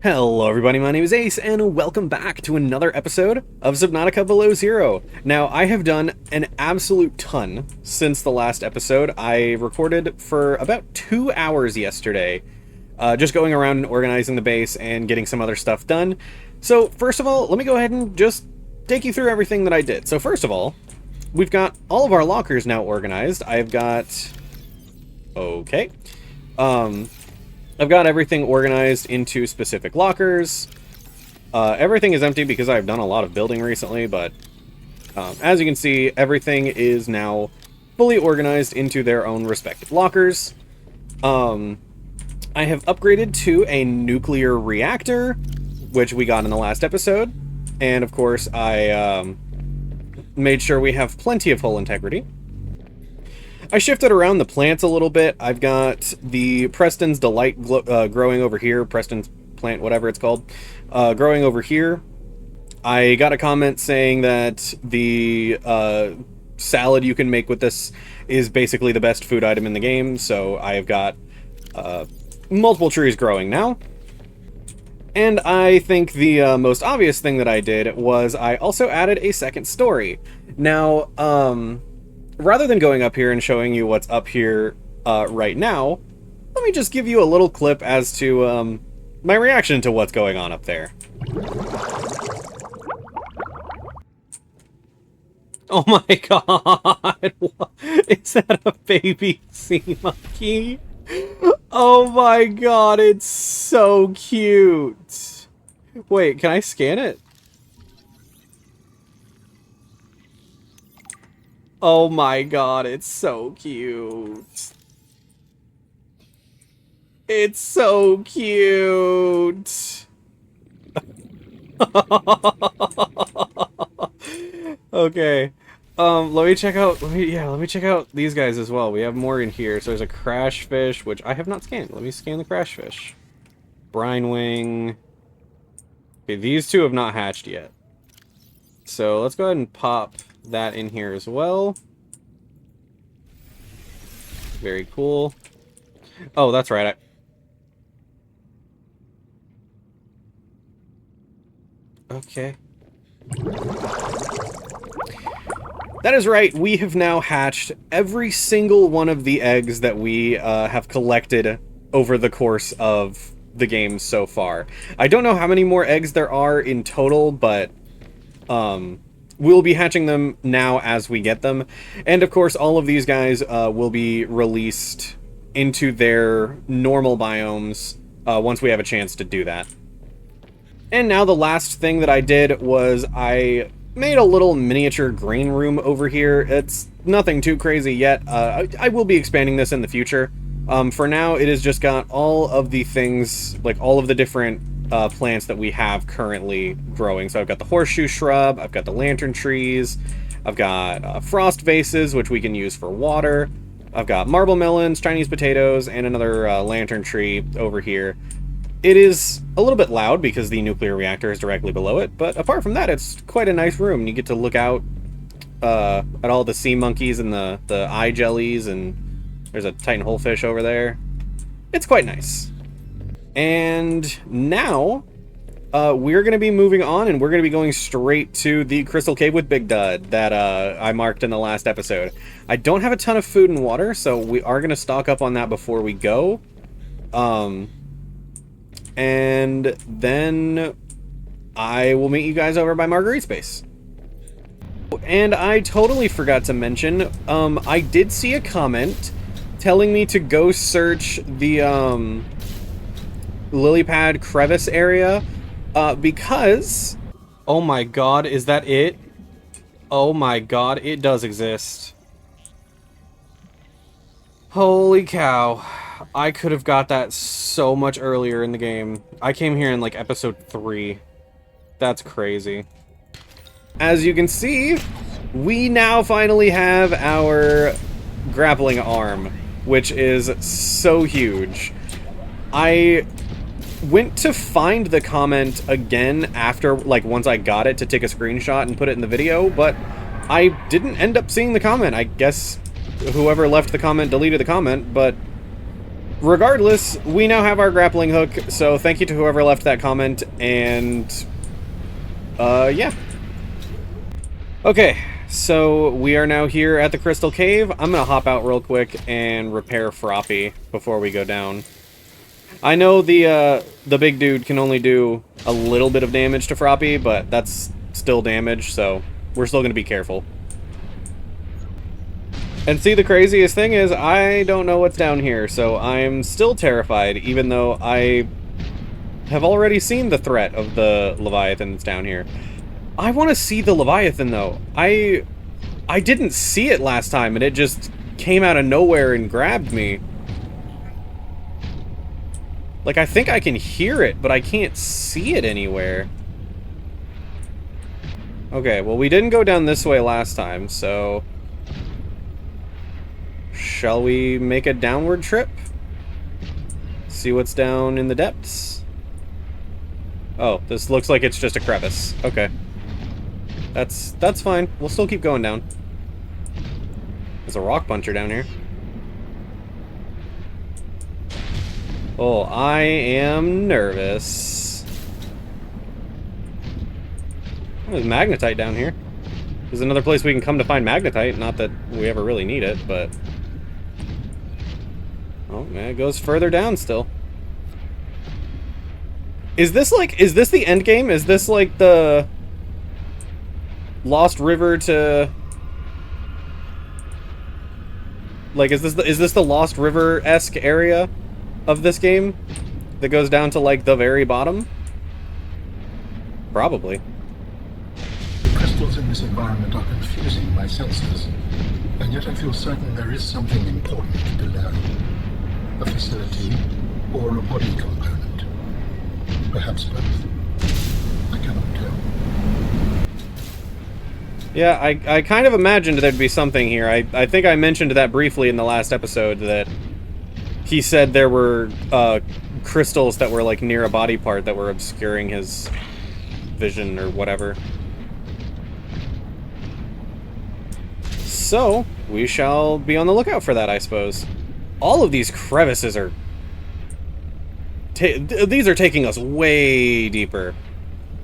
Hello everybody, my name is Ace, and welcome back to another episode of Subnautica Below Zero. Now, I have done an absolute ton since the last episode. I recorded for about 2 hours yesterday, just going around and organizing the base and getting some other stuff done. So, first of all, let me go ahead and just take you through everything that I did. So, first of all, we've got all of our lockers now organized. I've got... Okay. I've got everything organized into specific lockers. Everything is empty because I've done a lot of building recently, but as you can see, everything is now fully organized into their own respective lockers. I have upgraded to a nuclear reactor, which we got in the last episode, and of course I made sure we have plenty of hull integrity. I shifted around the plants a little bit. I've got the Preston's Delight growing over here. Preston's plant, whatever it's called, growing over here. I got a comment saying that the salad you can make with this is basically the best food item in the game, so I have got multiple trees growing now. And I think the most obvious thing that I did was I also added a second story. Now, rather than going up here and showing you what's up here right now, let me just give you a little clip as to my reaction to what's going on up there. Oh my god! Is that a baby sea monkey? Oh my god, it's so cute! Wait, can I scan it? Oh my god, it's so cute. It's so cute. Okay. Let me check out let me check out these guys as well. We have more in here. So there's a crash fish, which I have not scanned. Let me scan the crash fish. Brine wing. Okay, these two have not hatched yet. So let's go ahead and pop that in here as well. Very cool. Oh, that's right. Okay. That is right. We have now hatched every single one of the eggs that we have collected over the course of the game so far. I don't know how many more eggs there are in total, but we'll be hatching them now as we get them. And of course, all of these guys will be released into their normal biomes once we have a chance to do that. And now the last thing that I did was I made a little miniature green room over here. It's nothing too crazy yet. I will be expanding this in the future. For now, it has just got all of the things, like all of the different plants that we have currently growing. So I've got the horseshoe shrub, I've got the lantern trees, I've got frost vases, which we can use for water. I've got marble melons, Chinese potatoes, and another lantern tree over here. It is a little bit loud because the nuclear reactor is directly below it, but apart from that, it's quite a nice room. You get to look out at all the sea monkeys and the eye jellies, and there's a titan holefish over there. It's quite nice. And now, we're going to be moving on, and we're going to be going straight to the Crystal Cave with Big Dud that I marked in the last episode. I don't have a ton of food and water, so we are going to stock up on that before we go. And then I will meet you guys over by Marguerite's base. And I totally forgot to mention, I did see a comment telling me to go search the lily pad crevice area because... Oh my god, is that it? Oh my god, it does exist. Holy cow. I could have got that so much earlier in the game. I came here in like episode 3. That's crazy. As you can see, we now finally have our grappling arm, which is so huge. I went to find the comment again after, like, once I got it to take a screenshot and put it in the video, but I didn't end up seeing the comment. I guess whoever left the comment deleted the comment, but Regardless, we now have our grappling hook, so thank you to whoever left that comment, and yeah. Okay, so we are now here at the Crystal Cave. I'm gonna hop out real quick and repair Froppy before we go down. I know the big dude can only do a little bit of damage to Froppy, but that's still damage, so we're still gonna be careful. And see, the craziest thing is, I don't know what's down here, so I'm still terrified, even though I have already seen the threat of the Leviathan that's down here. I want to see the Leviathan, though. I didn't see it last time, and it just came out of nowhere and grabbed me. Like, I think I can hear it, but I can't see it anywhere. Okay, well, we didn't go down this way last time, so... shall we make a downward trip? See what's down in the depths? Oh, this looks like it's just a crevice. Okay. That's fine. We'll still keep going down. There's a rock puncher down here. Oh, I am nervous. Oh, there's magnetite down here. There's another place we can come to find magnetite. Not that we ever really need it, but... oh, man, it goes further down still. Is this the end game? Is this like the Lost River to... like, is this the Lost River-esque area of this game that goes down to, like, the very bottom? Probably. The crystals in this environment are confusing my senses, and yet I feel certain there is something important to learn. A facility or a body component. Perhaps both. I cannot tell. Yeah, I kind of imagined there'd be something here. I think I mentioned that briefly in the last episode, that he said there were crystals that were like near a body part that were obscuring his vision or whatever. So, we shall be on the lookout for that, I suppose. All of these crevices are... these are taking us way deeper.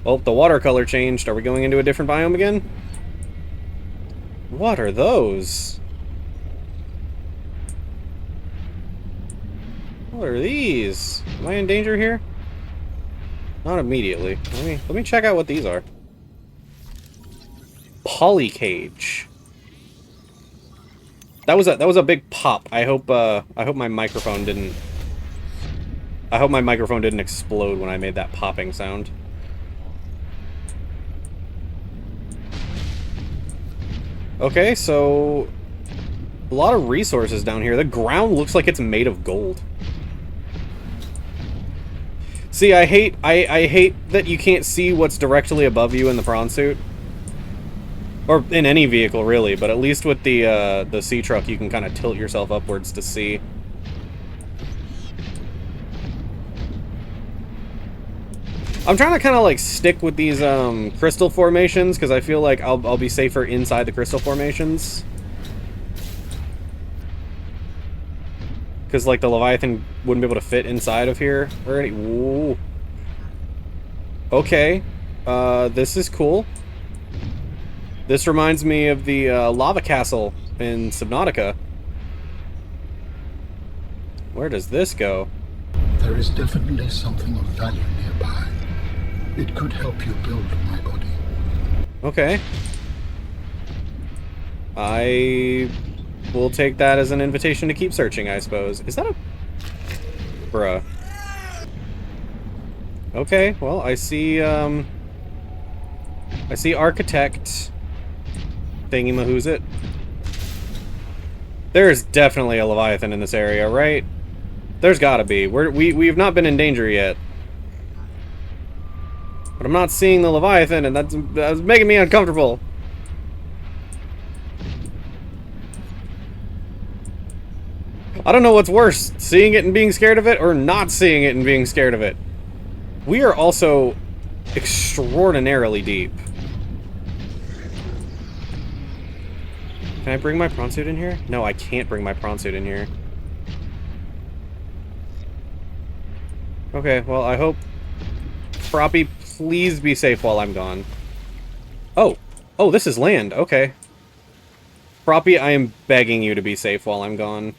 Oh, the watercolor changed. Are we going into a different biome again? What are those? What are these? Am I in danger here? Not immediately. Let me check out what these are. Polycage. That was a big pop. I hope my microphone didn't... I hope my microphone didn't explode when I made that popping sound. Okay, so... a lot of resources down here. The ground looks like it's made of gold. See, I hate that you can't see what's directly above you in the prawn suit. Or in any vehicle, really, but at least with the sea truck, you can kind of tilt yourself upwards to see. I'm trying to kind of like stick with these crystal formations because I feel like I'll be safer inside the crystal formations. Because like the Leviathan wouldn't be able to fit inside of here or any. Ooh. Okay, this is cool. This reminds me of the lava castle in Subnautica. Where does this go? There is definitely something of value nearby. It could help you build my body. Okay. I will take that as an invitation to keep searching, I suppose. Is that a... bruh. Okay, well, I see architect thingy-mahoo's-it. There's definitely a Leviathan in this area, right? There's gotta be. We've not been in danger yet. But I'm not seeing the Leviathan, and that's making me uncomfortable. I don't know what's worse, seeing it and being scared of it, or not seeing it and being scared of it. We are also extraordinarily deep. Can I bring my prawn suit in here? No, I can't bring my prawn suit in here. Okay, well, I hope... Froppy, please be safe while I'm gone. Oh. Oh, this is land. Okay. Froppy, I am begging you to be safe while I'm gone.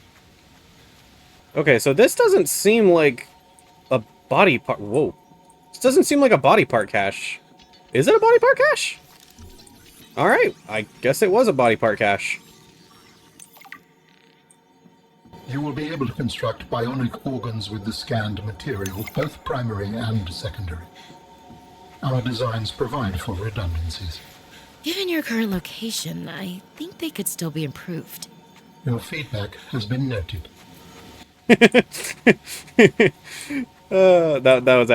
Okay, so this doesn't seem like a body part... Whoa. This doesn't seem like a body part cache. Is it a body part cache? Alright, I guess it was a body part cache. You will be able to construct bionic organs with the scanned material, both primary and secondary. Our designs provide for redundancies. Given your current location, I think they could still be improved. Your feedback has been noted. That was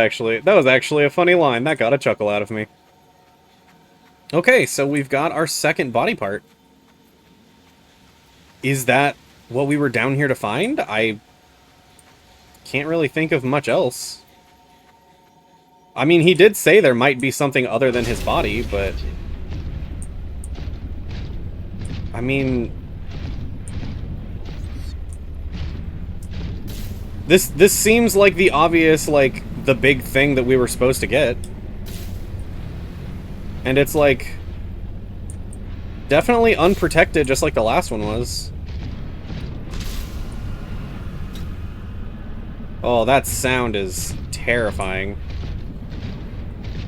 actually a funny line. That got a chuckle out of me. Okay, so we've got our second body part. Is that what we were down here to find? I can't really think of much else. I mean, he did say there might be something other than his body, but... I mean... This seems like the obvious, like, the big thing that we were supposed to get. And it's, like... definitely unprotected, just like the last one was. Oh, that sound is terrifying.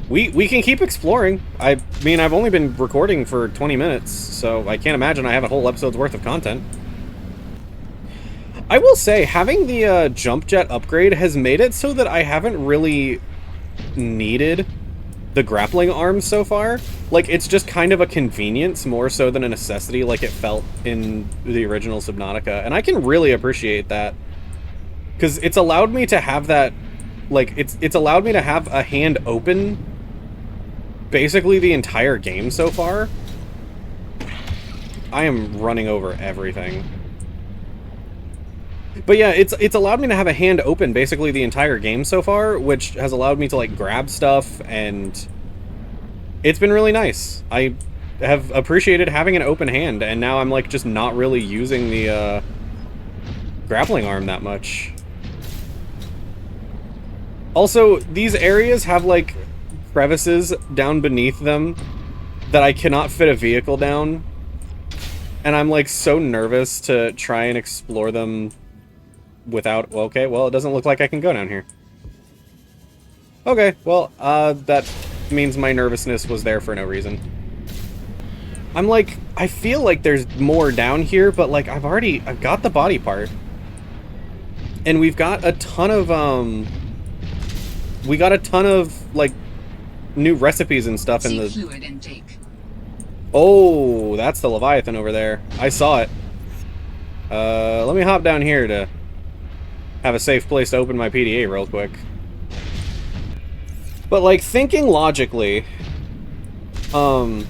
We can keep exploring. I mean, I've only been recording for 20 minutes, so I can't imagine I have a whole episode's worth of content. I will say, having the jump jet upgrade has made it so that I haven't really needed the grappling arms so far. Like, it's just kind of a convenience more so than a necessity like it felt in the original Subnautica, and I can really appreciate that. Because it's allowed me to have that, like, it's allowed me to have a hand open basically the entire game so far. I am running over everything. But yeah, it's allowed me to have a hand open basically the entire game so far, which has allowed me to, like, grab stuff, and it's been really nice. I have appreciated having an open hand, and now I'm, like, just not really using the grappling arm that much. Also, these areas have, like, crevices down beneath them that I cannot fit a vehicle down, and I'm, like, so nervous to try and explore them without... Okay, well, it doesn't look like I can go down here. Okay, well, that means my nervousness was there for no reason. I'm like, I feel like there's more down here, but, like, I've got the body part. And we've got a ton of, like, new recipes and stuff in the... fluid intake. Oh, that's the Leviathan over there. I saw it. Let me hop down here to have a safe place to open my PDA real quick. But, like, thinking logically, we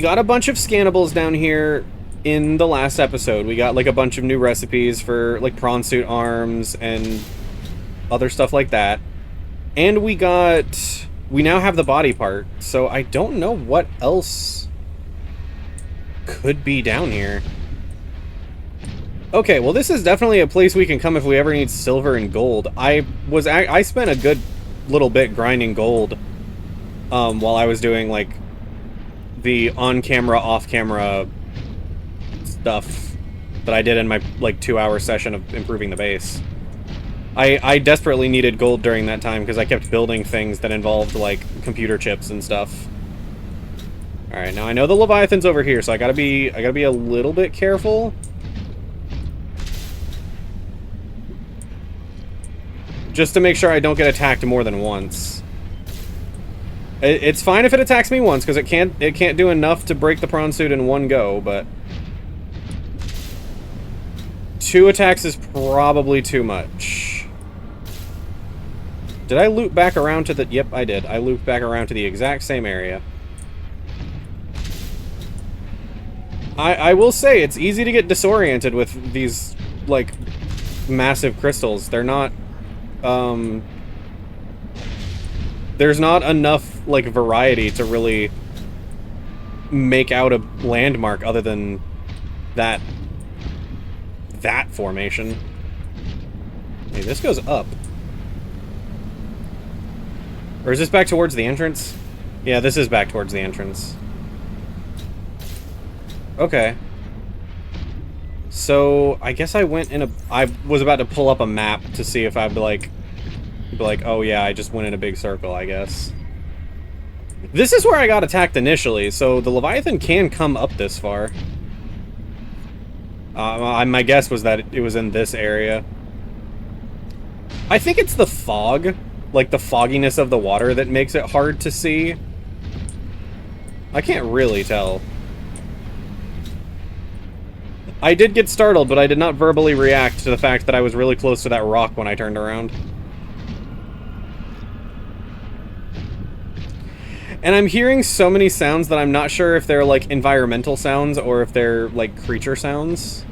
got a bunch of scannables down here in the last episode. We got, like, a bunch of new recipes for, like, prawn suit arms and other stuff like that. And we now have the body part, so I don't know what else could be down here. Okay, well, this is definitely a place we can come if we ever need silver and gold. I spent a good little bit grinding gold while I was doing, like, the on-camera, off-camera stuff that I did in my, like, 2-hour session of improving the base. I desperately needed gold during that time because I kept building things that involved, like, computer chips and stuff. Alright, now I know the Leviathan's over here, so I gotta be a little bit careful. Just to make sure I don't get attacked more than once. It's fine if it attacks me once, because it can't do enough to break the prawn suit in one go, but 2 attacks is probably too much. Did I loop back around to the... Yep, I did. I looped back around to the exact same area. I will say, it's easy to get disoriented with these, like, massive crystals. They're not... there's not enough, like, variety to really make out a landmark other than that formation. Hey, this goes up. Or is this back towards the entrance? Yeah, this is back towards the entrance. Okay. So, I guess I went in a... I was about to pull up a map to see if I'd be like, oh yeah, I just went in a big circle, I guess. This is where I got attacked initially, so the Leviathan can come up this far. My guess was that it was in this area. I think it's the fog, like the fogginess of the water, that makes it hard to see. I can't really tell. I did get startled, but I did not verbally react to the fact that I was really close to that rock when I turned around. And I'm hearing so many sounds that I'm not sure if they're, like, environmental sounds or if they're, like, creature sounds.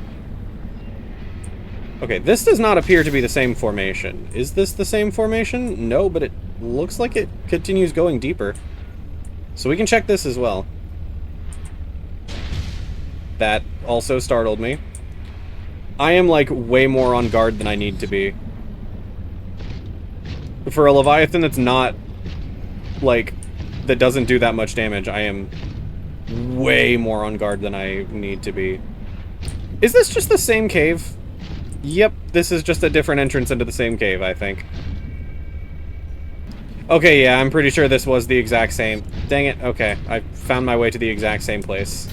Okay, this does not appear to be the same formation. Is this the same formation? No, but it looks like it continues going deeper. So we can check this as well. That also startled me. I am, like, way more on guard than I need to be. For a Leviathan that's not, like... that doesn't do that much damage, I am way more on guard than I need to be. Is this just the same cave? Yep, this is just a different entrance into the same cave, I think. Okay, yeah, I'm pretty sure this was the exact same. Dang it, okay. I found my way to the exact same place.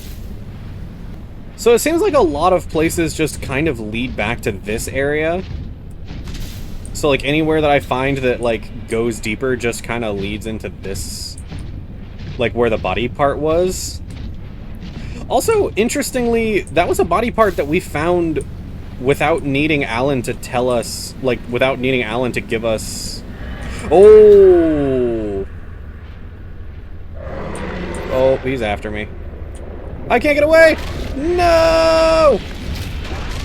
So it seems like a lot of places just kind of lead back to this area. So, like, anywhere that I find that, like, goes deeper just kind of leads into this... like, where the body part was. Also, interestingly, that was a body part that we found without needing Alan to tell us, like, without needing Alan to give us... Oh! Oh, he's after me. I can't get away! No!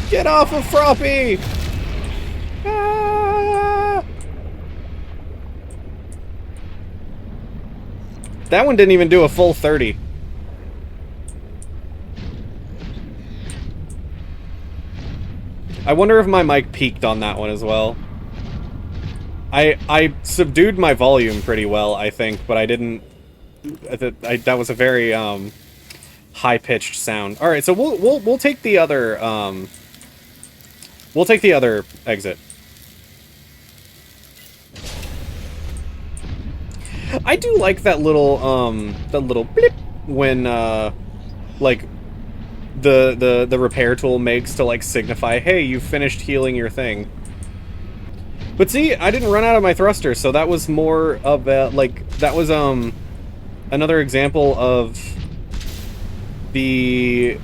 Get off of Froppy! Ah! That one didn't even do a full 30. I wonder if my mic peaked on that one as well. I subdued my volume pretty well, I think, but I didn't... that was a very, high-pitched sound. Alright, so we'll take the other, we'll take the other exit. I do like that little blip when, like, the repair tool makes to, like, signify, hey, you've finished healing your thing. But see, I didn't run out of my thruster, so that was more of a, like, that was, another example of the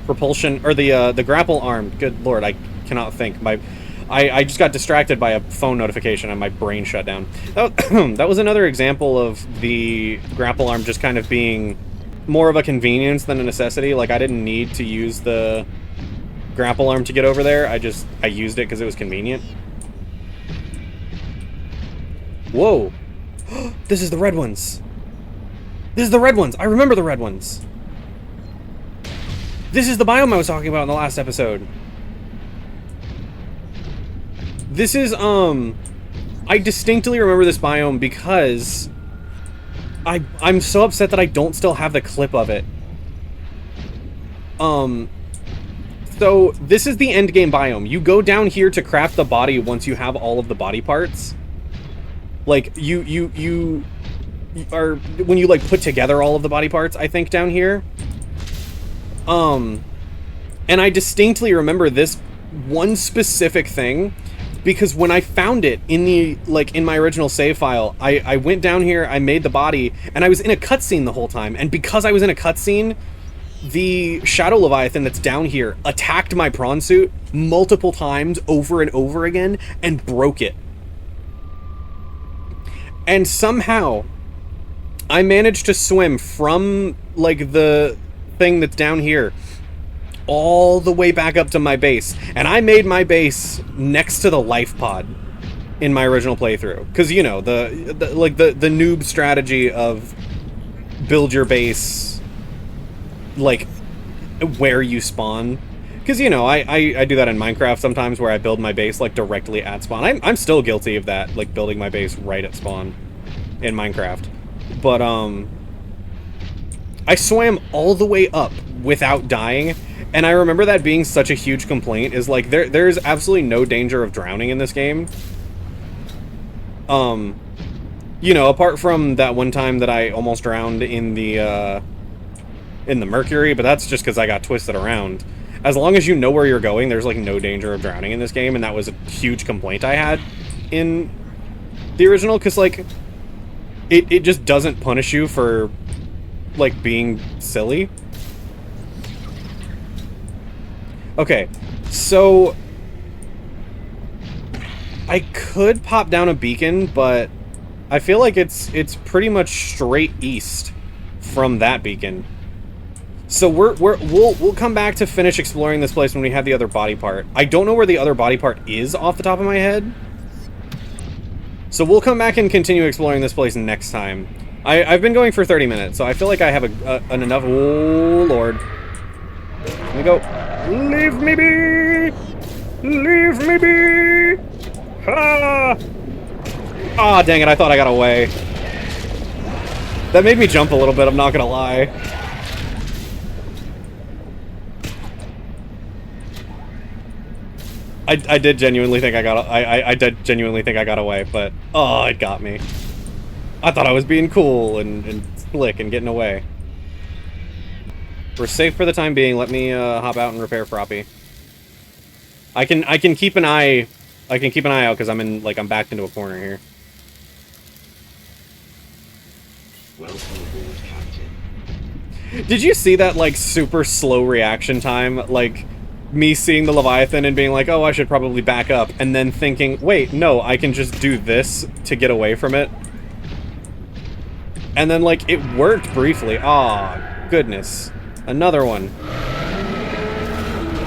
propulsion, or the grapple arm. Good lord, I cannot think. I just got distracted by a phone notification and my brain shut down. That was another example of the grapple arm just kind of being more of a convenience than a necessity. Like, I didn't need to use the grapple arm to get over there. I used it because it was convenient. Whoa. This is the red ones. This is the red ones. I remember the red ones. This is the biome I was talking about in the last episode. This is, I distinctly remember this biome because I'm so upset that I don't still have the clip of it. So this is the endgame biome. You go down here to craft the body once you have all of the body parts. Like, you are, when you, like, put together all of the body parts, I think, down here. And I distinctly remember this one specific thing, because when I found it in the, like, in my original save file, I went down here, I made the body, and I was in a cutscene the whole time, and because I was in a cutscene, the Shadow Leviathan that's down here attacked my prawn suit multiple times over and over again, and broke it. And somehow, I managed to swim from, like, the thing that's down here all the way back up to my base. And I made my base next to the life pod in my original playthrough. Because, you know, the noob strategy of build your base, like, where you spawn. Because, you know, I do that in Minecraft sometimes where I build my base, like, directly at spawn. I'm still guilty of that, like, building my base right at spawn in Minecraft. But, I swam all the way up without dying, and I remember that being such a huge complaint, is, like, there's absolutely no danger of drowning in this game. You know, apart from that one time that I almost drowned in the Mercury, but that's just because I got twisted around. As long as you know where you're going, there's, like, no danger of drowning in this game, and that was a huge complaint I had in the original, because, like, it just doesn't punish you for, like, being silly. Okay, so I could pop down a beacon, but I feel like it's pretty much straight east from that beacon. So we'll come back to finish exploring this place when we have the other body part. I don't know where the other body part is off the top of my head. So we'll come back and continue exploring this place next time. I've been going for 30 minutes, so I feel like I have an enough... Oh, Lord. Let me go. Leave me be! Leave me be! Ah! Ah, dang it, I thought I got away. That made me jump a little bit, I'm not gonna lie. I did genuinely think I got... I did genuinely think I got away, but... Oh, it got me. I thought I was being cool and slick and getting away. We're safe for the time being. Let me hop out and repair Froppy. I can keep an eye... I can keep an eye out because I'm backed into a corner here. Welcome aboard, Captain. Did you see that, like, super slow reaction time? Like, me seeing the Leviathan and being like, oh, I should probably back up, and then thinking, wait, no, I can just do this to get away from it. And then, like, it worked briefly. Aw, goodness. Another one.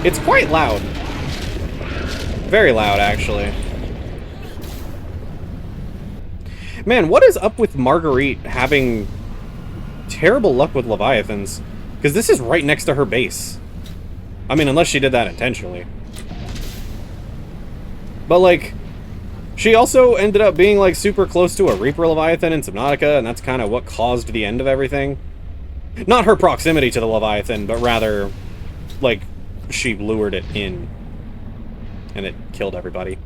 It's quite loud. Very loud, actually. Man, what is up with Marguerite having terrible luck with Leviathans? Because this is right next to her base. I mean, unless she did that intentionally. But, like, she also ended up being, like, super close to a Reaper Leviathan in Subnautica, and that's kind of what caused the end of everything. Not her proximity to the Leviathan, but rather, like, she lured it in. And it killed everybody.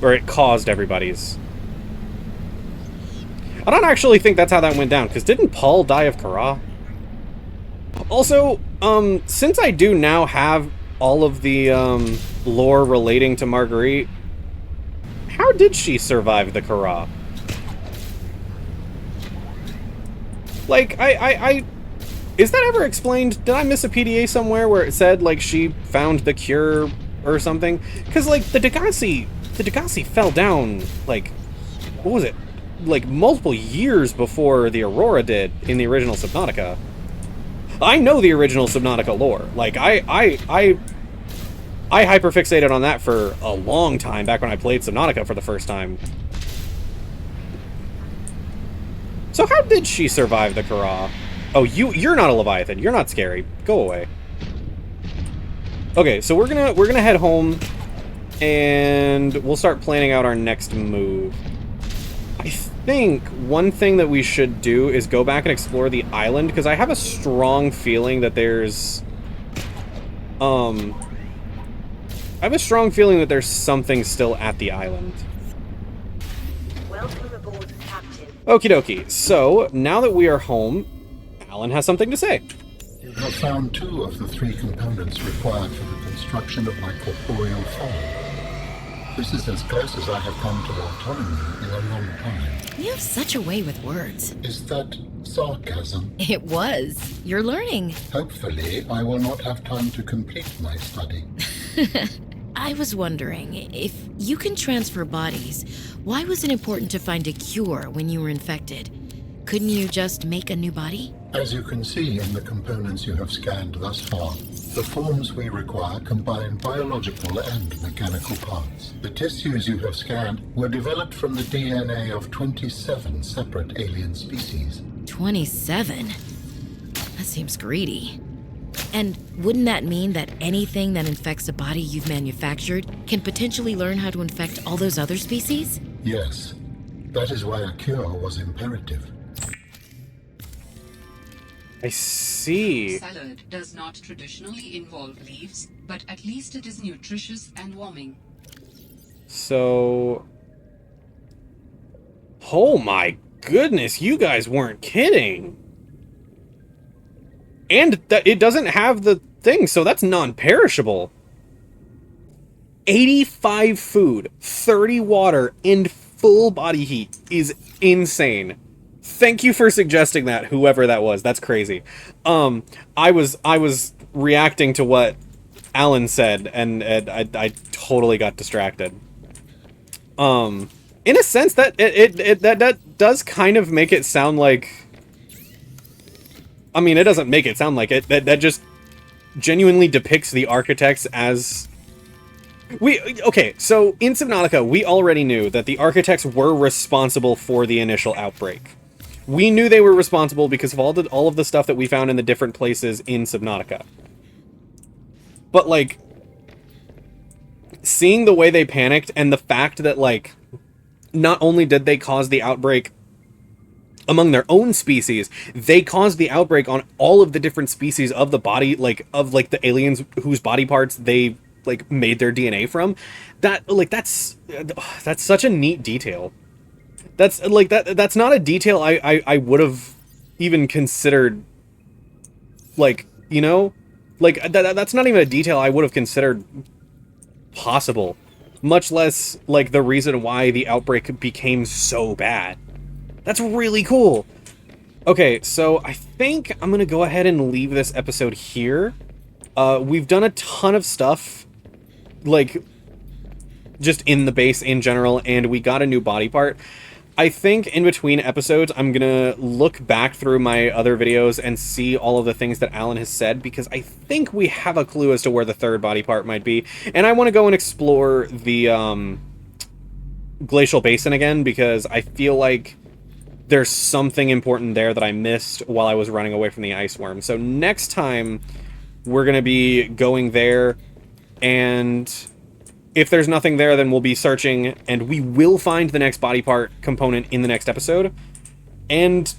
Or it caused everybody's. I don't actually think that's how that went down, because didn't Paul die of Kara? Also, since I do now have all of the, lore relating to Marguerite, how did she survive the Kara? Like, is that ever explained? Did I miss a PDA somewhere where it said, like, she found the cure or something? Because, like, the Degassi fell down, like, what was it? Like, multiple years before the Aurora did in the original Subnautica. I know the original Subnautica lore. Like, I hyperfixated on that for a long time back when I played Subnautica for the first time. So how did she survive the Kara? Oh, you're not a Leviathan. You're not scary. Go away. Okay, so we're gonna head home, and we'll start planning out our next move. I think one thing that we should do is go back and explore the island, because I have a strong feeling that there's... I have a strong feeling that there's something still at the island. Welcome aboard, Captain. Okie dokie. So, now that we are home, Alan has something to say. You have found 2 of the 3 components required for the construction of my corporeal form. This is as close as I have come to autonomy in a long time. You have such a way with words. Is that sarcasm? It was. You're learning. Hopefully, I will not have time to complete my study. I was wondering, if you can transfer bodies, why was it important to find a cure when you were infected? Couldn't you just make a new body? As you can see in the components you have scanned thus far, the forms we require combine biological and mechanical parts. The tissues you have scanned were developed from the DNA of 27 separate alien species. 27? That seems greedy. And wouldn't that mean that anything that infects a body you've manufactured can potentially learn how to infect all those other species? Yes. That is why a cure was imperative. I see. Salad does not traditionally involve leaves, but at least it is nutritious and warming. So... Oh my goodness, you guys weren't kidding. And it doesn't have the thing, so that's non-perishable. 85 food, 30 water, and full body heat is insane. Thank you for suggesting that, whoever that was. That's crazy. I was reacting to what Alan said, and I totally got distracted. In a sense, that does kind of make it sound like... I mean, it doesn't make it sound like it. That just genuinely depicts the architects as... Okay, so in Subnautica, we already knew that the architects were responsible for the initial outbreak. We knew they were responsible because of all of the stuff that we found in the different places in Subnautica. But, like, seeing the way they panicked and the fact that, like, not only did they cause the outbreak among their own species, they caused the outbreak on all of the different species of the body, of the aliens whose body parts they, like, made their DNA from. That's such a neat detail. That's not a detail I would have even considered, like, you know? Like, that's not even a detail I would have considered possible. Much less, like, the reason why the outbreak became so bad. That's really cool. Okay, so I think I'm gonna go ahead and leave this episode here. We've done a ton of stuff, like, just in the base in general, and we got a new body part. I think in between episodes, I'm gonna look back through my other videos and see all of the things that Alan has said, because I think we have a clue as to where the third body part might be. And I want to go and explore the glacial basin again, because I feel like there's something important there that I missed while I was running away from the ice worm. So next time, we're gonna be going there, and if there's nothing there, then we'll be searching, and we will find the next body part component in the next episode, and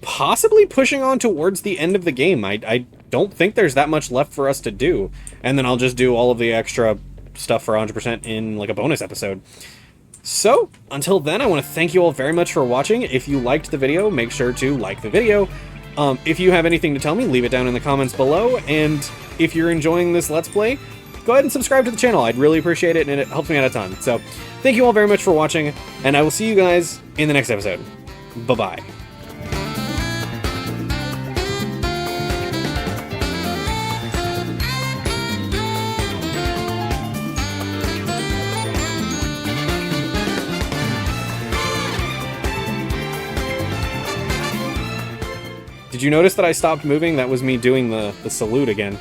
possibly pushing on towards the end of the game. I don't think there's that much left for us to do, and then I'll just do all of the extra stuff for 100% in, like, a bonus episode. So, until then, I want to thank you all very much for watching. If you liked the video, make sure to like the video. If you have anything to tell me, leave it down in the comments below, and if you're enjoying this Let's Play, go ahead and subscribe to the channel. I'd really appreciate it, and it helps me out a ton. So, thank you all very much for watching, and I will see you guys in the next episode. Bye-bye. Did you notice that I stopped moving? That was me doing the salute again.